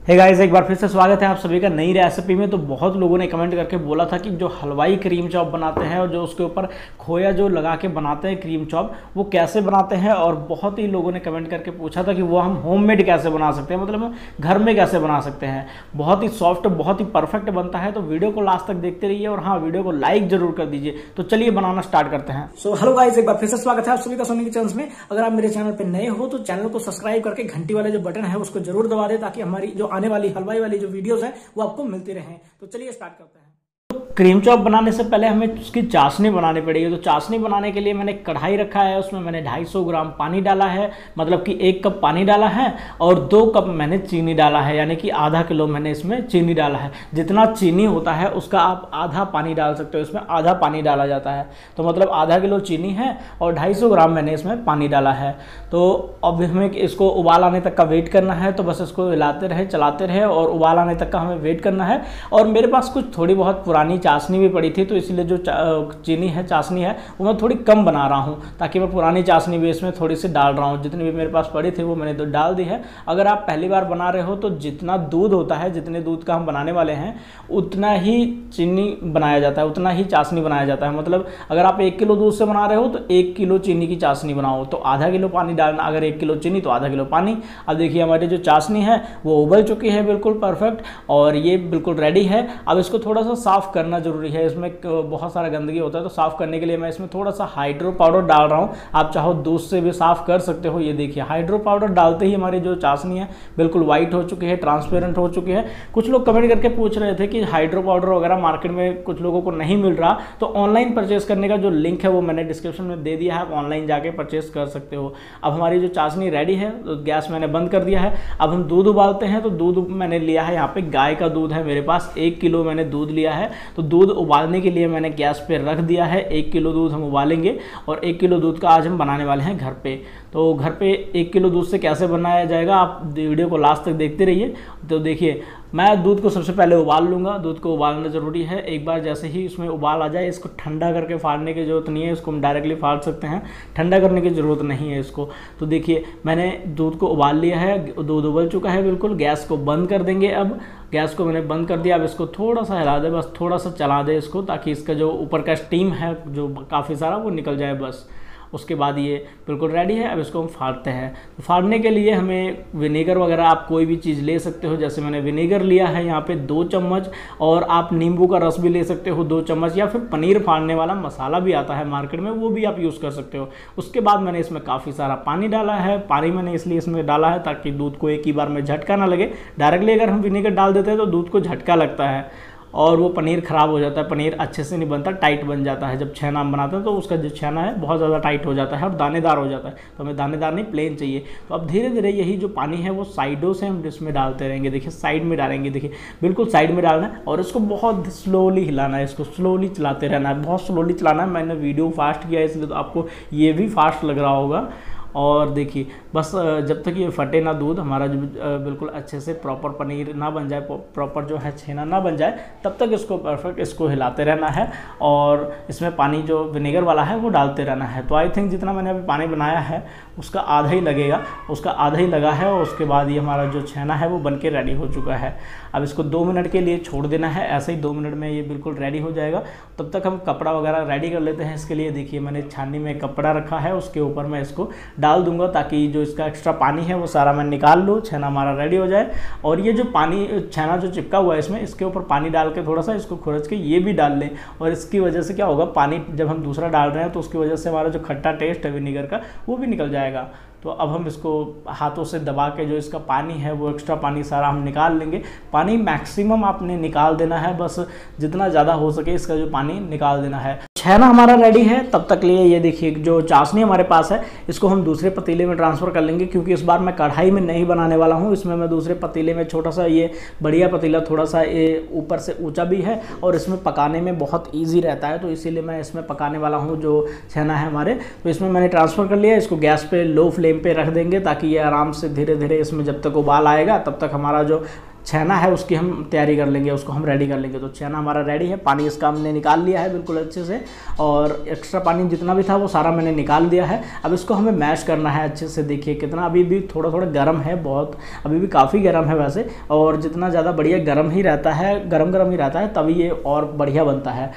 Hey guys, एक बार फिर से स्वागत है आप सभी का नई रेसिपी में। तो बहुत लोगों ने कमेंट करके बोला था कि जो हलवाई क्रीम चॉप बनाते हैं और जो उसके ऊपर खोया जो लगा के बनाते हैं क्रीम चॉप, वो कैसे बनाते हैं। और बहुत ही लोगों ने कमेंट करके पूछा था कि वो हम होममेड कैसे बना सकते हैं, मतलब हम घर में कैसे बना सकते हैं। बहुत ही सॉफ्ट, बहुत ही परफेक्ट बनता है। तो वीडियो को लास्ट तक देखते रहिए और हाँ, वीडियो को लाइक जरूर कर दीजिए। तो चलिए बनाना स्टार्ट करते हैं। सो हेलो गाइस, एक बार फिर से स्वागत है आप सभी का सोनी किचन में। अगर आप मेरे चैनल पर नए हो तो चैनल को सब्सक्राइब करके घंटी वाला जो बटन है उसको जरूर दबा दे, ताकि हमारी जो आने वाली हलवाई वाली जो वीडियोस हैं वो आपको मिलती रहें। तो चलिए स्टार्ट करते हैं। क्रीम चॉप बनाने से पहले हमें उसकी चाशनी बनानी पड़ेगी। तो चाशनी बनाने के लिए मैंने कढ़ाई रखा है, उसमें मैंने 250 ग्राम पानी डाला है, मतलब कि 1 कप पानी डाला है और 2 कप मैंने चीनी डाला है, यानी कि आधा किलो मैंने इसमें चीनी डाला है। जितना चीनी होता है उसका आप आधा पानी डाल सकते हो, इसमें आधा पानी डाला जाता है। तो मतलब आधा किलो चीनी है और 250 ग्राम मैंने इसमें पानी डाला है। तो अब हमें इसको उबाल आने तक का वेट करना है। तो बस इसको हिलाते रहे, चलाते रहे और उबाल आने तक का हमें वेट करना है। और मेरे पास कुछ थोड़ी बहुत पुरानी चाशनी भी पड़ी थी, तो इसलिए जो चीनी है, चाशनी है, वो मैं थोड़ी कम बना रहा हूँ, ताकि मैं पुरानी चाशनी भी इसमें थोड़ी सी डाल रहा हूँ। जितनी भी मेरे पास पड़ी थी वो मैंने तो डाल दी है। अगर आप पहली बार बना रहे हो तो जितना दूध होता है, जितने दूध का हम बनाने वाले हैं, उतना ही चीनी बनाया जाता है, उतना ही चाशनी बनाया जाता है। मतलब अगर आप 1 किलो दूध से बना रहे हो तो 1 किलो चीनी की चाशनी बनाओ, तो आधा किलो पानी डालना। अगर 1 किलो चीनी तो आधा किलो पानी। अब देखिए हमारी जो चाशनी है वो उबल चुकी है बिल्कुल परफेक्ट, और ये बिल्कुल रेडी है। अब इसको थोड़ा सा साफ़ करना जरूरी है, इसमें बहुत सारा गंदगी होता है। तो साफ़ करने के लिए मैं इसमें थोड़ा सा हाइड्रो पाउडर डाल रहा हूँ। आप चाहो दूध से भी साफ़ कर सकते हो। ये देखिए हाइड्रो पाउडर डालते ही हमारी जो चाशनी है बिल्कुल वाइट हो चुकी है, ट्रांसपेरेंट हो चुकी है। कुछ लोग कमेंट करके पूछ रहे थे कि हाइड्रो पाउडर वगैरह मार्केट में कुछ लोगों को नहीं मिल रहा, तो ऑनलाइन परचेस करने का जो लिंक है वो मैंने डिस्क्रिप्शन में दे दिया है, आप ऑनलाइन जाके परचेस कर सकते हो। अब हमारी जो चाशनी रेडी है, तो गैस मैंने बंद कर दिया है। अब हम दूध उबालते हैं। तो दूध मैंने लिया है, यहाँ पे गाय का दूध है मेरे पास, 1 किलो मैंने दूध लिया है। तो दूध उबालने के लिए मैंने गैस पे रख दिया है। 1 किलो दूध हम उबालेंगे और 1 किलो दूध का आज हम बनाने वाले हैं घर पे। तो घर पे 1 किलो दूध से कैसे बनाया जाएगा, आप वीडियो को लास्ट तक देखते रहिए। तो देखिए मैं दूध को सबसे पहले उबाल लूँगा। दूध को उबालना ज़रूरी है। एक बार जैसे ही इसमें उबाल आ जाए, इसको ठंडा करके फाड़ने की ज़रूरत नहीं है, इसको हम डायरेक्टली फाड़ सकते हैं, ठंडा करने की ज़रूरत नहीं है इसको। तो देखिए मैंने दूध को उबाल लिया है, दूध उबल चुका है बिल्कुल। गैस को बंद कर देंगे। अब गैस को मैंने बंद कर दिया। अब इसको थोड़ा सा हिला दे, बस थोड़ा सा चला दे इसको, ताकि इसका जो ऊपर का स्टीम है जो काफ़ी सारा वो निकल जाए बस। उसके बाद ये बिल्कुल रेडी है। अब इसको हम फाड़ते हैं। तो फाड़ने के लिए हमें विनेगर वगैरह आप कोई भी चीज़ ले सकते हो। जैसे मैंने विनेगर लिया है यहाँ पे 2 चम्मच, और आप नींबू का रस भी ले सकते हो 2 चम्मच, या फिर पनीर फाड़ने वाला मसाला भी आता है मार्केट में, वो भी आप यूज़ कर सकते हो। उसके बाद मैंने इसमें काफ़ी सारा पानी डाला है। पानी मैंने इसलिए इसमें डाला है ताकि दूध को एक ही बार में झटका ना लगे। डायरेक्टली अगर हम विनेगर डाल देते हैं तो दूध को झटका लगता है और वो पनीर ख़राब हो जाता है, पनीर अच्छे से नहीं बनता, टाइट बन जाता है। जब छेना हम बनाते हैं तो उसका जो छेना है बहुत ज़्यादा टाइट हो जाता है और दानेदार हो जाता है। तो हमें दानेदार नहीं, प्लेन चाहिए। तो अब धीरे धीरे यही जो पानी है वो साइडों से हम इसमें डालते रहेंगे। देखिए साइड में डालेंगे, देखिए बिल्कुल साइड में डालना है और इसको बहुत स्लोली हिलाना है, इसको स्लोली चलाते रहना है, बहुत स्लोली चलाना है। मैंने वीडियो फास्ट किया है इसलिए तो आपको ये भी फास्ट लग रहा होगा। और देखिए बस जब तक ये फटे ना दूध, हमारा जो बिल्कुल अच्छे से प्रॉपर पनीर ना बन जाए, प्रॉपर जो है छेना ना बन जाए, तब तक इसको परफेक्ट इसको हिलाते रहना है। और इसमें पानी जो विनेगर वाला है वो डालते रहना है। तो आई थिंक जितना मैंने अभी पानी बनाया है उसका आधा ही लगेगा, उसका आधा ही लगा है। और उसके बाद ये हमारा जो छेना है वो बन के रेडी हो चुका है। अब इसको 2 मिनट के लिए छोड़ देना है। ऐसे ही 2 मिनट में ये बिल्कुल रेडी हो जाएगा। तब तक हम कपड़ा वगैरह रेडी कर लेते हैं। इसके लिए देखिए मैंने छाननी में कपड़ा रखा है, उसके ऊपर मैं इसको डाल दूंगा, ताकि जो इसका एक्स्ट्रा पानी है वो सारा मैं निकाल लूँ, छेना हमारा रेडी हो जाए। और ये जो पानी छेना जो चिपका हुआ है इसमें, इसके ऊपर पानी डाल के थोड़ा सा इसको खुरच के ये भी डाल लें। और इसकी वजह से क्या होगा, पानी जब हम दूसरा डाल रहे हैं तो उसकी वजह से हमारा जो खट्टा टेस्ट है विनेगर का वो भी निकल जाएगा। तो अब हम इसको हाथों से दबा के जो इसका पानी है वो एक्स्ट्रा पानी सारा हम निकाल लेंगे। पानी मैक्सिमम आपने निकाल देना है, बस जितना ज़्यादा हो सके इसका जो पानी निकाल देना है। छेना हमारा रेडी है। तब तक लिए ये देखिए जो चाशनी हमारे पास है इसको हम दूसरे पतीले में ट्रांसफ़र कर लेंगे, क्योंकि इस बार मैं कढ़ाई में नहीं बनाने वाला हूँ। इसमें मैं दूसरे पतीले में, छोटा सा ये बढ़िया पतीला, थोड़ा सा ये ऊपर से ऊंचा भी है और इसमें पकाने में बहुत ईजी रहता है, तो इसीलिए मैं इसमें पकाने वाला हूँ जो छेना है हमारे। तो इसमें मैंने ट्रांसफ़र कर लिया। इसको गैस पे लो फ्लेम पे रख देंगे, ताकि ये आराम से धीरे धीरे इसमें जब तक उबाल आएगा तब तक हमारा जो छेना है उसकी हम तैयारी कर लेंगे, उसको हम रेडी कर लेंगे। तो छेना हमारा रेडी है, पानी इसका हमने निकाल लिया है बिल्कुल अच्छे से, और एक्स्ट्रा पानी जितना भी था वो सारा मैंने निकाल दिया है। अब इसको हमें मैश करना है अच्छे से। देखिए कितना अभी भी थोड़ा थोड़ा गर्म है, बहुत अभी भी काफ़ी गर्म है वैसे, और जितना ज़्यादा बढ़िया गर्म ही रहता है, गर्म ही रहता है, तभी ये और बढ़िया बनता है,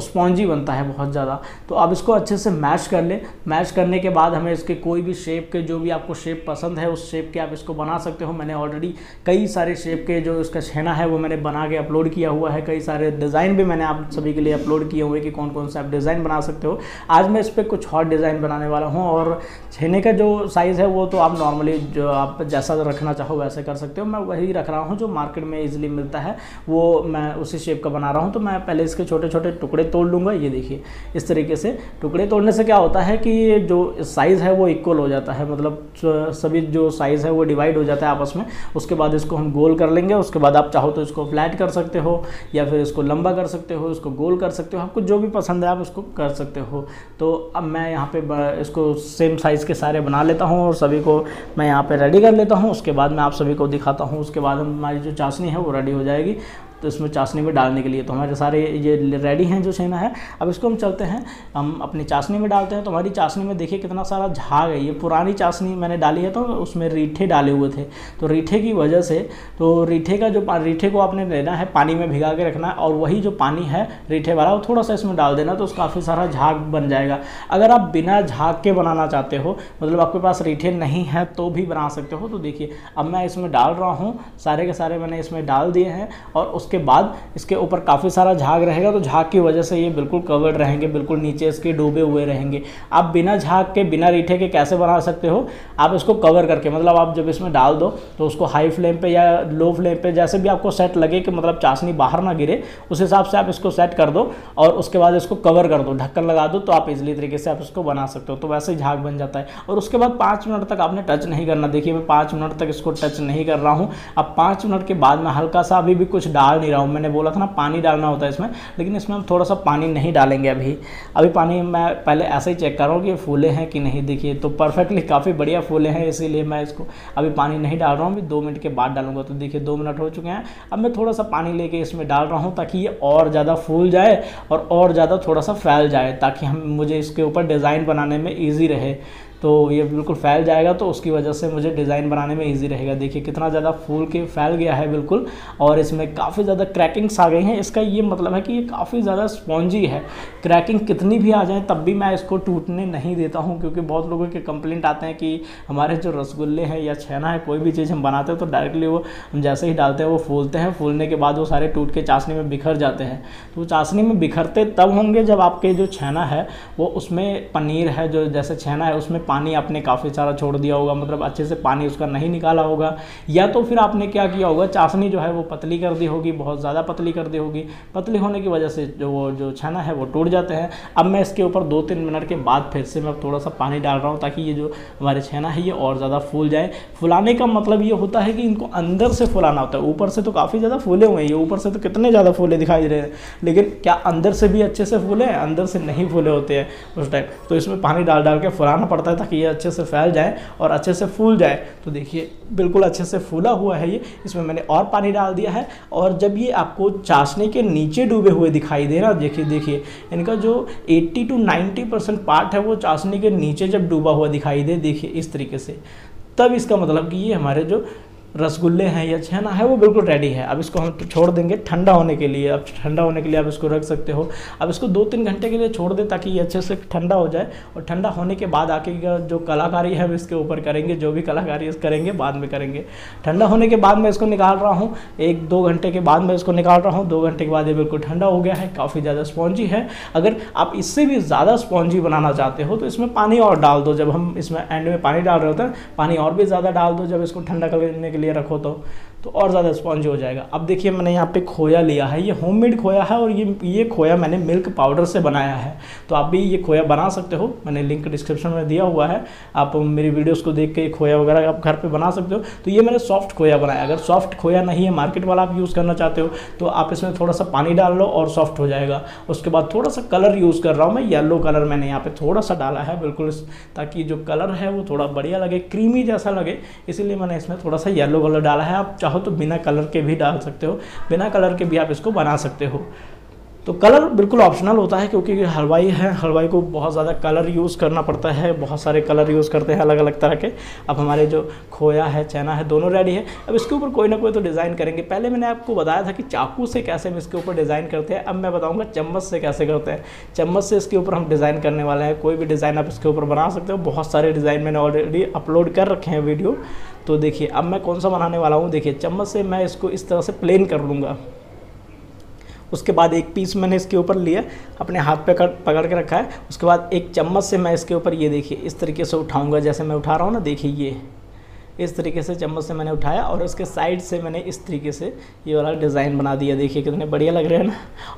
स्पॉन्जी बनता है बहुत ज़्यादा। तो अब इसको अच्छे से मैश कर ले। मैश करने के बाद हमें इसके कोई भी शेप के, जो भी आपको शेप पसंद है उस शेप के आप इसको बना सकते हो। मैंने ऑलरेडी कई सारे शेप के जो इसका छेना है वो मैंने बना के अपलोड किया हुआ है। कई सारे डिज़ाइन भी मैंने आप सभी के लिए अपलोड किए हुए कि कौन कौन से आप डिज़ाइन बना सकते हो। आज मैं इस पर कुछ और डिज़ाइन बनाने वाला हूँ, और छेने का जो साइज़ है वो तो आप नॉर्मली जो आप जैसा रखना चाहो वैसे कर सकते हो। मैं वही रख रहा हूँ जो मार्केट में ईजिली मिलता है, वो मैं उसी शेप का बना रहा हूँ। तो मैं पहले इसके छोटे छोटे टुकड़े तोड़ लूँगा। ये देखिए इस तरीके से टुकड़े तोड़ने से क्या होता है कि जो साइज़ है वो इक्वल हो जाता है, मतलब सभी जो साइज़ है वो डिवाइड हो जाता है आपस में। उसके बाद इसको हम गोल कर लेंगे। उसके बाद आप चाहो तो इसको फ्लैट कर सकते हो, या फिर इसको लंबा कर सकते हो, इसको गोल कर सकते हो, आपको जो भी पसंद है आप उसको कर सकते हो। तो अब मैं यहाँ पे इसको सेम साइज़ के सारे बना लेता हूँ और सभी को मैं यहाँ पे रेडी कर लेता हूँ। उसके बाद मैं आप सभी को दिखाता हूँ। उसके बाद हमारी जो चाशनी है वो रेडी हो जाएगी, तो इसमें चाशनी में डालने के लिए तो हमारे सारे ये रेडी हैं जो छेना है। अब इसको हम चलते हैं, हम अपनी चाशनी में डालते हैं। तो हमारी चाशनी में देखिए कितना सारा झाग है। ये पुरानी चाशनी मैंने डाली है, तो उसमें रीठे डाले हुए थे, तो रीठे की वजह से, तो रीठे का जो रीठे को आपने लेना है, पानी में भिगा के रखना है, और वही जो पानी है रीठे वाला वो थोड़ा सा इसमें डाल देना, तो काफ़ी सारा झाग बन जाएगा। अगर आप बिना झाग के बनाना चाहते हो, मतलब आपके पास रीठे नहीं है तो भी बना सकते हो। तो देखिए अब मैं इसमें डाल रहा हूँ, सारे के सारे मैंने इसमें डाल दिए हैं, और उसके बाद इसके ऊपर काफ़ी सारा झाग रहेगा। तो झाग की वजह से ये बिल्कुल कवर्ड रहेंगे, बिल्कुल नीचे इसके डूबे हुए रहेंगे। आप बिना झाग के, बिना रीठे के कैसे बना सकते हो, आप इसको कवर करके, मतलब आप जब इसमें डाल दो तो उसको हाई फ्लेम पे या लो फ्लेम पे, जैसे भी आपको सेट लगे कि मतलब चाशनी बाहर ना गिरे, उस हिसाब से आप इसको सेट कर दो, और उसके बाद इसको कवर कर दो, ढक्कन लगा दो, तो आप इजीली तरीके से आप इसको बना सकते हो। तो वैसे ही झाग बन जाता है। और उसके बाद 5 मिनट तक आपने टच नहीं करना। देखिए मैं 5 मिनट तक इसको टच नहीं कर रहा हूँ। अब 5 मिनट के बाद मैं हल्का सा, अभी भी कुछ डाल नहीं रहा हूँ, मैंने बोला था ना पानी डालना होता है इसमें, लेकिन इसमें हम थोड़ा सा पानी नहीं डालेंगे अभी पानी मैं पहले ऐसे ही चेक कर रहा हूँ कि ये फूले हैं कि नहीं। देखिए तो परफेक्टली काफ़ी बढ़िया फूले हैं, इसीलिए मैं इसको अभी पानी नहीं डाल रहा हूँ, अभी 2 मिनट के बाद डालूंगा। तो देखिए 2 मिनट हो चुके हैं। अब मैं थोड़ा सा पानी लेके इसमें डाल रहा हूँ ताकि ये और ज़्यादा फूल जाए और ज़्यादा थोड़ा सा फैल जाए, ताकि मुझे इसके ऊपर डिज़ाइन बनाने में ईजी रहे। तो ये बिल्कुल फैल जाएगा, तो उसकी वजह से मुझे डिज़ाइन बनाने में इजी रहेगा। देखिए कितना ज़्यादा फूल के फैल गया है बिल्कुल, और इसमें काफ़ी ज़्यादा क्रैकिंग्स आ गई हैं। इसका ये मतलब है कि ये काफ़ी ज़्यादा स्पॉन्जी है। क्रैकिंग कितनी भी आ जाए तब भी मैं इसको टूटने नहीं देता हूँ, क्योंकि बहुत लोगों के कंप्लेंट आते हैं कि हमारे जो रसगुल्ले हैं या छेना है, कोई भी चीज़ हम बनाते हैं तो डायरेक्टली वो हम जैसे ही डालते हैं वो फूलते हैं, फूलने के बाद वो सारे टूट के चाशनी में बिखर जाते हैं। तो चाशनी में बिखरते तब होंगे जब आपके जो छेना है वो, उसमें पनीर है, जो जैसे छेना है उसमें पानी आपने काफ़ी सारा छोड़ दिया होगा, मतलब अच्छे से पानी उसका नहीं निकाला होगा, या तो फिर आपने क्या किया होगा, चाशनी जो है वो पतली कर दी होगी, बहुत ज़्यादा पतली कर दी होगी। पतली होने की वजह से जो छेना है वो टूट जाते हैं। अब मैं इसके ऊपर 2-3 मिनट के बाद फिर से मैं थोड़ा सा पानी डाल रहा हूँ, ताकि ये जो हमारे छेना है ये और ज़्यादा फूल जाए। फुलाने का मतलब ये होता है कि इनको अंदर से फुलाना होता है। ऊपर से तो काफ़ी ज़्यादा फूले हुए हैं, ये ऊपर से तो कितने ज़्यादा फूले दिखाई दे रहे हैं, लेकिन क्या अंदर से भी अच्छे से फूले हैं? अंदर से नहीं फूले होते हैं उस टाइम। तो इसमें पानी डाल डाल के फुलाना पड़ता है ताकि ये अच्छे से फैल जाए और अच्छे से फूल जाए। तो देखिए बिल्कुल अच्छे से फूला हुआ है ये। इसमें मैंने और पानी डाल दिया है, और जब ये आपको चाशनी के नीचे डूबे हुए दिखाई दे रहा, देखिए इनका जो 80 to 90% पार्ट है वो चाशनी के नीचे जब डूबा हुआ दिखाई दे, देखिए इस तरीके से, तब इसका मतलब कि ये हमारे जो रसगुल्ले हैं या छेना है वो बिल्कुल रेडी है। अब इसको हम छोड़ देंगे ठंडा होने के लिए। अब ठंडा होने के लिए आप इसको रख सकते हो। अब इसको 2-3 घंटे के लिए छोड़ दें ताकि ये अच्छे से ठंडा हो जाए, और ठंडा होने के बाद आके जो कलाकारी है हम इसके ऊपर करेंगे, जो भी कलाकारी करेंगे बाद में करेंगे। ठंडा होने के बाद मैं इसको निकाल रहा हूँ, 1-2 घंटे के बाद मैं इसको निकाल रहा हूँ। 2 घंटे के बाद ये बिल्कुल ठंडा हो गया है, काफ़ी ज़्यादा स्पॉन्जी है। अगर आप इससे भी ज़्यादा स्पॉन्जी बनाना चाहते हो तो इसमें पानी और डाल दो। जब हम इसमें एंड में पानी डाल रहे होते हैं, पानी और भी ज़्यादा डाल दो जब इसको ठंडा करने के लिए रखो तो और ज़्यादा स्पॉन्जी हो जाएगा। अब देखिए मैंने यहाँ पे खोया लिया है, ये होममेड खोया है, और ये खोया मैंने मिल्क पाउडर से बनाया है। तो आप भी ये खोया बना सकते हो, मैंने लिंक डिस्क्रिप्शन में दिया हुआ है, आप मेरी वीडियोस को देख के खोया वगैरह आप घर पे बना सकते हो। तो ये मैंने सॉफ्ट खोया बनाया। अगर सॉफ्ट खोया नहीं है, मार्केट वाला आप यूज़ करना चाहते हो, तो आप इसमें थोड़ा सा पानी डाल लो और सॉफ्ट हो जाएगा। उसके बाद थोड़ा सा कलर यूज़ कर रहा हूँ मैं, येलो कलर मैंने यहाँ पे थोड़ा सा डाला है बिल्कुल, ताकि जो कलर है वो थोड़ा बढ़िया लगे, क्रीमी जैसा लगे, इसीलिए मैंने इसमें थोड़ा सा येलो कलर डाला है। आप चाहो तो बिना कलर के भी डाल सकते हो, बिना कलर के भी आप इसको बना सकते हो। तो कलर बिल्कुल ऑप्शनल होता है, क्योंकि हलवाई है, हलवाई को बहुत ज़्यादा कलर यूज़ करना पड़ता है, बहुत सारे कलर यूज़ करते हैं अलग अलग तरह के। अब हमारे जो खोया है, चना है, दोनों रेडी है। अब इसके ऊपर कोई ना कोई तो डिज़ाइन करेंगे। पहले मैंने आपको बताया था कि चाकू से कैसे हम इसके ऊपर डिज़ाइन करते हैं, अब मैं बताऊँगा चम्मच से कैसे करते हैं। चम्मच से इसके ऊपर हम डिज़ाइन करने वाले हैं। कोई भी डिज़ाइन आप इसके ऊपर बना सकते हो, बहुत सारे डिज़ाइन मैंने ऑलरेडी अपलोड कर रखे हैं वीडियो। तो देखिए अब मैं कौन सा बनाने वाला हूँ। देखिए चम्मच से मैं इसको इस तरह से प्लेन कर लूँगा। उसके बाद एक पीस मैंने इसके ऊपर लिया, अपने हाथ पे पकड़ के रखा है। उसके बाद एक चम्मच से मैं इसके ऊपर ये देखिए इस तरीके से उठाऊंगा, जैसे मैं उठा रहा हूँ ना, देखिए ये इस तरीके से चम्मच से मैंने उठाया और उसके साइड से मैंने इस तरीके से ये वाला डिज़ाइन बना दिया। देखिए कितने बढ़िया लग रहे हैं ना।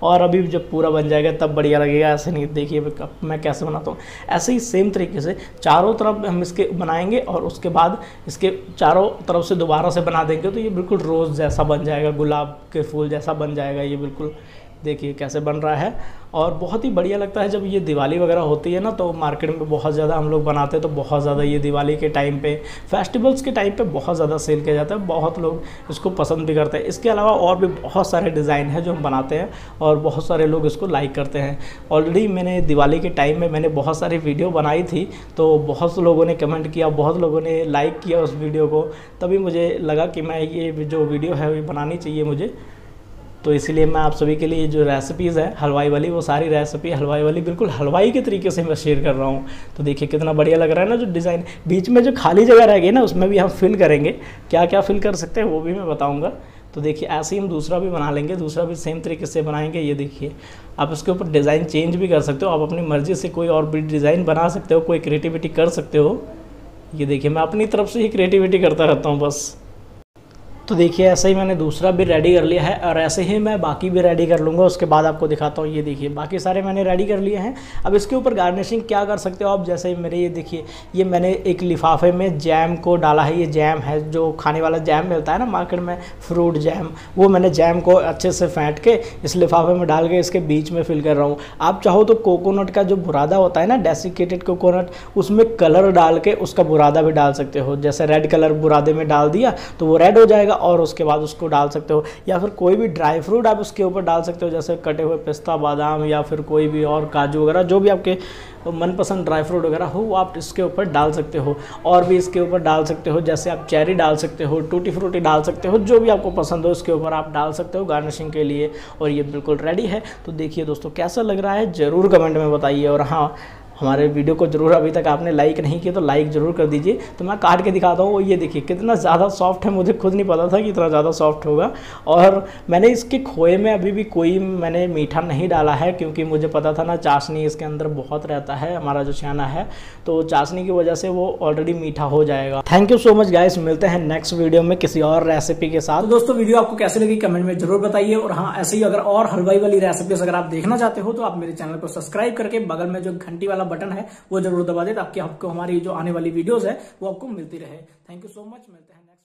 और अभी जब पूरा बन जाएगा तब बढ़िया लगेगा, ऐसे नहीं। देखिए मैं कैसे बनाता हूँ, ऐसे ही सेम तरीके से चारों तरफ हम इसके बनाएंगे और उसके बाद इसके चारों तरफ से दोबारा से बना देंगे तो ये बिल्कुल रोज़ जैसा बन जाएगा, गुलाब के फूल जैसा बन जाएगा ये बिल्कुल। देखिए कैसे बन रहा है और बहुत ही बढ़िया लगता है। जब ये दिवाली वगैरह होती है ना तो मार्केट में बहुत ज़्यादा हम लोग बनाते हैं, तो बहुत ज़्यादा ये दिवाली के टाइम पे, फेस्टिवल्स के टाइम पे बहुत ज़्यादा सेल किया जाता है, बहुत लोग इसको पसंद भी करते हैं। इसके अलावा और भी बहुत सारे डिज़ाइन हैं जो हम बनाते हैं और बहुत सारे लोग इसको लाइक करते हैं। ऑलरेडी मैंने दिवाली के टाइम में मैंने बहुत सारी वीडियो बनाई थी, तो बहुत लोगों ने कमेंट किया, बहुत लोगों ने लाइक किया उस वीडियो को, तभी मुझे लगा कि मैं ये जो वीडियो है वो बनानी चाहिए मुझे। तो इसीलिए मैं आप सभी के लिए जो रेसिपीज़ है हलवाई वाली, वो सारी रेसिपी हलवाई वाली बिल्कुल हलवाई के तरीके से मैं शेयर कर रहा हूँ। तो देखिए कितना बढ़िया लग रहा है ना। जो डिज़ाइन बीच में जो खाली जगह रह गई ना, उसमें भी हम फिल करेंगे। क्या क्या फिल कर सकते हैं वो भी मैं बताऊँगा। तो देखिए ऐसे ही हम दूसरा भी बना लेंगे, दूसरा भी सेम तरीके से बनाएंगे। ये देखिए आप इसके ऊपर डिज़ाइन चेंज भी कर सकते हो, आप अपनी मर्ज़ी से कोई और भी डिज़ाइन बना सकते हो, कोई क्रिएटिविटी कर सकते हो। ये देखिए मैं अपनी तरफ से ही क्रिएटिविटी करता रहता हूँ बस। तो देखिए ऐसे ही मैंने दूसरा भी रेडी कर लिया है और ऐसे ही मैं बाकी भी रेडी कर लूँगा, उसके बाद आपको दिखाता हूँ। ये देखिए बाकी सारे मैंने रेडी कर लिए हैं। अब इसके ऊपर गार्निशिंग क्या कर सकते हो आप, जैसे मेरे ये देखिए ये मैंने एक लिफाफे में जैम को डाला है। ये जैम है जो खाने वाला जैम मिलता है ना मार्केट में, फ्रूट जैम, वो मैंने जैम को अच्छे से फेंट के इस लिफाफे में डाल के इसके बीच में फिल कर रहा हूँ। आप चाहो तो कोकोनट का जो बुरादा होता है ना, डेसिकेटेड कोकोनट, उसमें कलर डाल के उसका बुरादा भी डाल सकते हो। जैसे रेड कलर बुरादे में डाल दिया तो वो रेड हो जाएगा और उसके बाद उसको डाल सकते हो। या फिर कोई भी ड्राई फ्रूट आप उसके ऊपर डाल सकते हो, जैसे कटे हुए पिस्ता, बादाम या फिर कोई भी और काजू वगैरह, जो भी आपके मनपसंद ड्राई फ्रूट वगैरह हो वो आप इसके ऊपर डाल सकते हो। और भी इसके ऊपर डाल सकते हो, जैसे आप चेरी डाल सकते हो, टूटी फ्रूटी डाल सकते हो, जो भी आपको पसंद हो इसके ऊपर आप डाल सकते हो गार्निशिंग के लिए। और ये बिल्कुल रेडी है। तो देखिए दोस्तों कैसा लग रहा है ज़रूर कमेंट में बताइए। और हाँ, हमारे वीडियो को जरूर अभी तक आपने लाइक नहीं किया तो लाइक ज़रूर कर दीजिए। तो मैं काट के दिखाता हूँ। वो ये देखिए कितना ज़्यादा सॉफ्ट है, मुझे खुद नहीं पता था कि इतना ज़्यादा सॉफ्ट होगा। और मैंने इसके खोए में अभी भी कोई मैंने मीठा नहीं डाला है, क्योंकि मुझे पता था ना चाशनी इसके अंदर बहुत रहता है, हमारा जो छेना है, तो चाशनी की वजह से वो ऑलरेडी मीठा हो जाएगा। Thank you so much guys, मिलते हैं नेक्स्ट वीडियो में किसी और रेसिपी के साथ। तो दोस्तों वीडियो आपको कैसे लगी कमेंट में जरूर बताइए। और हाँ, ऐसे ही अगर और हलवाई वाली रेसिपीज अगर आप देखना चाहते हो तो आप मेरे चैनल को सब्सक्राइब करके बगल में जो घंटी वाला बटन है वो जरूर दबा दे, ताकि आपको हमारी जो आने वाली वीडियोस है वो आपको मिलती रहे। थैंक यू सो मच, मिलते हैं नेक्स्ट।